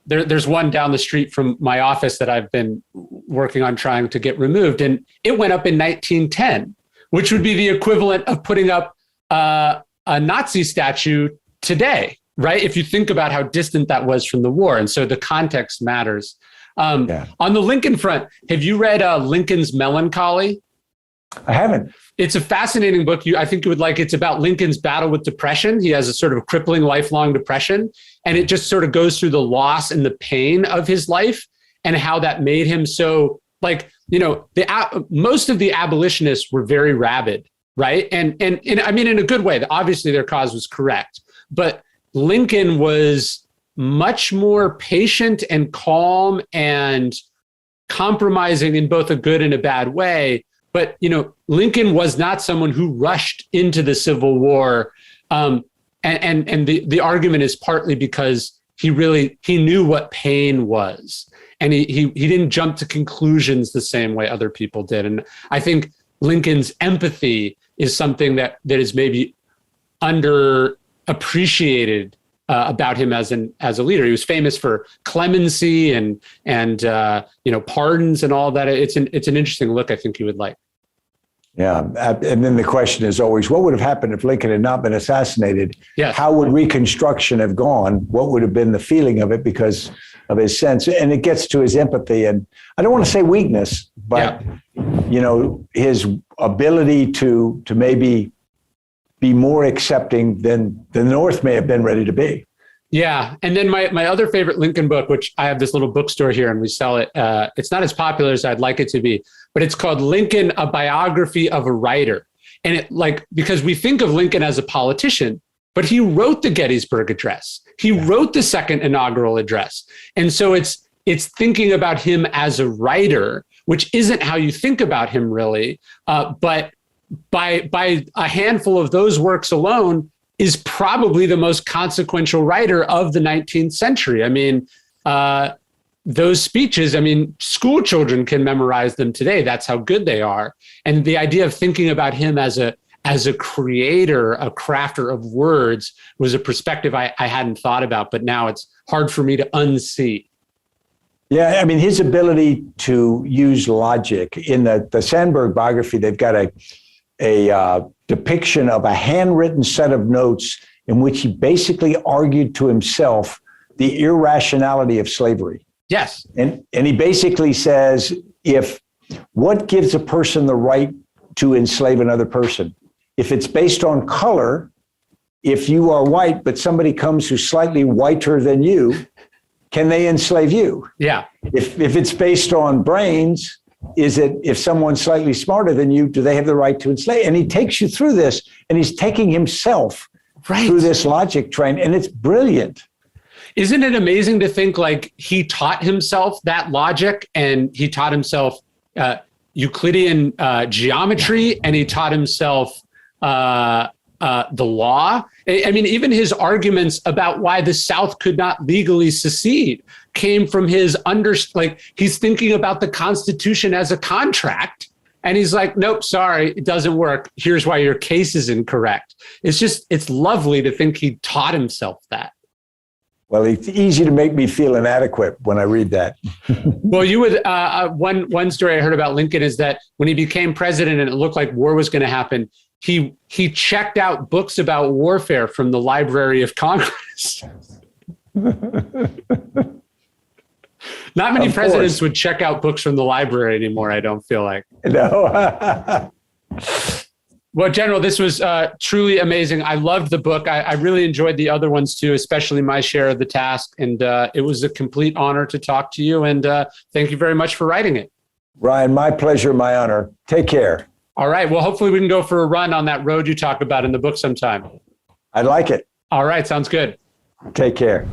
S2: there's one down the street from my office that I've been working on trying to get removed, and it went up in 1910. Which would be the equivalent of putting up a Nazi statue today, right? If you think about how distant that was from the war. And so the context matters. On the Lincoln front, have you read Lincoln's Melancholy?
S1: I haven't.
S2: It's a fascinating book. I think you would like. It's about Lincoln's battle with depression. He has a sort of crippling lifelong depression, and it just sort of goes through the loss and the pain of his life and how that made him so, like, most of the abolitionists were very rabid, right? And I mean, in a good way. Obviously, their cause was correct, but Lincoln was much more patient and calm and compromising in both a good and a bad way. But Lincoln was not someone who rushed into the Civil War, and the argument is partly because he knew what pain was. And he didn't jump to conclusions the same way other people did. And I think Lincoln's empathy is something that is maybe underappreciated about him as a leader. He was famous for clemency and pardons and all that. It's an interesting look I think you would like.
S1: Yeah. And then the question is always, what would have happened if Lincoln had not been assassinated?
S2: Yes.
S1: How would Reconstruction have gone? What would have been the feeling of it because of his sense? And it gets to his empathy. And I don't want to say weakness, but, his ability to maybe be more accepting than the North may have been ready to be.
S2: Yeah. And then my other favorite Lincoln book, which I have this little bookstore here and we sell it. It's not as popular as I'd like it to be, but it's called Lincoln, A Biography of a Writer. And because we think of Lincoln as a politician, but he wrote the Gettysburg Address. He wrote the second inaugural address. And so it's thinking about him as a writer, which isn't how you think about him really. But by a handful of those works alone, is probably the most consequential writer of the 19th century. I mean, those speeches, school children can memorize them today. That's how good they are. And the idea of thinking about him as a creator, a crafter of words was a perspective I hadn't thought about, but now it's hard for me to unsee.
S1: Yeah, his ability to use logic. In the Sandberg biography, they've got a depiction of a handwritten set of notes in which he basically argued to himself the irrationality of slavery.
S2: Yes.
S1: And he basically says, what gives a person the right to enslave another person? If it's based on color, if you are white, but somebody comes who's slightly whiter than you, can they enslave you?
S2: Yeah.
S1: If it's based on brains, is it if someone's slightly smarter than you, do they have the right to enslave? And he takes you through this, and he's taking himself
S2: Right.
S1: through this logic train, and it's brilliant.
S2: Isn't it amazing to think like he taught himself that logic, and he taught himself Euclidean geometry, and he taught himself the law. I mean, even his arguments about why the South could not legally secede came from his he's thinking about the Constitution as a contract. And he's like, nope, sorry, it doesn't work. Here's why your case is incorrect. It's lovely to think he taught himself that.
S1: Well, it's easy to make me feel inadequate when I read that.
S2: Well, you would. One story I heard about Lincoln is that when he became president and it looked like war was going to happen, he checked out books about warfare from the Library of Congress. Not many presidents would check out books from the library anymore, I don't feel like.
S1: No.
S2: Well, General, this was truly amazing. I loved the book. I really enjoyed the other ones too, especially my share of the task. And it was a complete honor to talk to you. And thank you very much for writing it.
S1: Ryan, my pleasure, my honor. Take care.
S2: All right. Well, hopefully we can go for a run on that road you talk about in the book sometime.
S1: I'd like it.
S2: All right. Sounds good.
S1: Take care.